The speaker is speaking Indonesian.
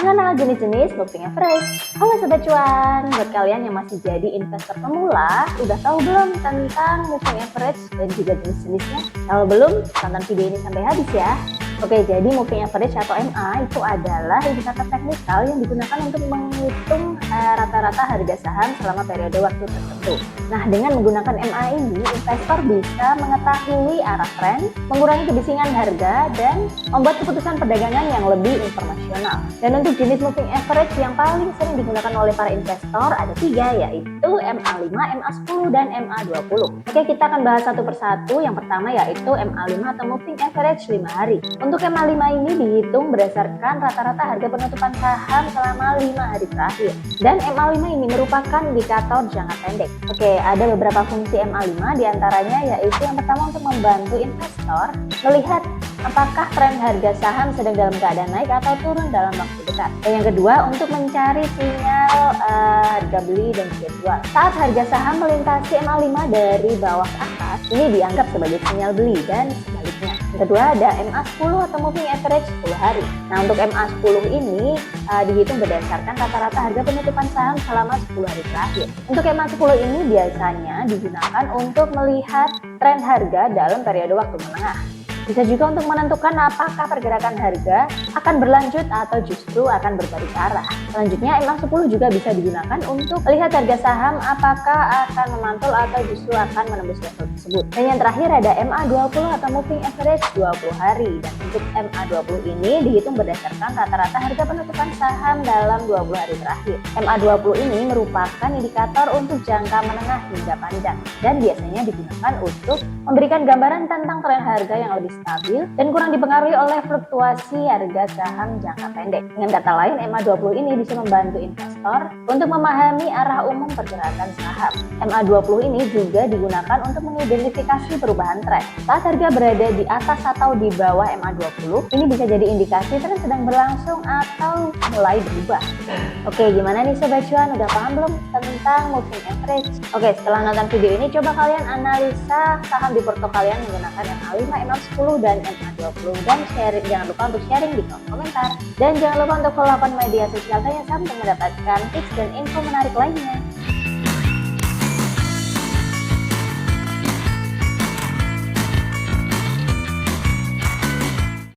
Mengenal jenis-jenis moving average. Halo Sobat Cuan, buat kalian yang masih jadi investor pemula, udah tahu belum tentang moving average dan juga jenis-jenisnya? Kalau belum, tonton video ini sampai habis ya. Oke, jadi moving average atau MA itu adalah indikator teknikal yang digunakan untuk menghitung rata-rata harga saham selama periode waktu tertentu. Nah, dengan menggunakan MA ini, investor bisa mengetahui arah tren, mengurangi kebisingan harga, dan membuat keputusan perdagangan yang lebih informasional. Dan untuk jenis moving average yang paling sering digunakan oleh para investor ada 3, yaitu MA5, MA10, dan MA20. Oke, kita akan bahas satu persatu. Yang pertama yaitu MA5 atau moving average 5 hari. Untuk MA5 ini dihitung berdasarkan rata-rata harga penutupan saham selama 5 hari terakhir. Dan MA5 ini merupakan indikator jangka pendek. Oke, ada beberapa fungsi MA5, diantaranya yaitu yang pertama untuk membantu investor melihat apakah tren harga saham sedang dalam keadaan naik atau turun dalam waktu dekat. Dan yang kedua, untuk mencari sinyal harga beli dan juga jual. Saat harga saham melintasi MA5 dari bawah ke atas, ini dianggap sebagai sinyal beli dan sebaliknya. Yang kedua ada MA10 atau moving average 10 hari. Nah, untuk MA10 ini dihitung berdasarkan rata-rata harga penutupan saham selama 10 hari terakhir. Untuk MA10 ini biasanya digunakan untuk melihat tren harga dalam periode waktu menengah. Bisa juga untuk menentukan apakah pergerakan harga akan berlanjut atau justru akan berbalik arah. Selanjutnya, MA10 juga bisa digunakan untuk melihat harga saham apakah akan memantul atau justru akan menembus level tersebut. Dan yang terakhir ada MA20 atau moving average 20 hari. Dan untuk MA20 ini dihitung berdasarkan rata-rata harga penutupan saham dalam 20 hari terakhir. MA20 ini merupakan indikator untuk jangka menengah hingga panjang dan biasanya digunakan untuk memberikan gambaran tentang tren harga yang lebih stabil dan kurang dipengaruhi oleh fluktuasi harga saham jangka pendek. Dengan kata lain, MA20 ini bisa membantu investor untuk memahami arah umum pergerakan saham. MA20 ini juga digunakan untuk mengidentifikasi perubahan tren. Saat harga berada di atas atau di bawah MA20, ini bisa jadi indikasi tren sedang berlangsung atau mulai berubah. Oke, gimana nih Sobat Cuan? Udah paham belum tentang moving average? Oke, setelah nonton video ini, coba kalian analisa saham di porto kalian menggunakan MA5, MA10, dan MA20, dan jangan lupa untuk sharing di kolom komentar, dan jangan lupa untuk follow akun media sosial saya untuk mendapatkan tips dan info menarik lainnya.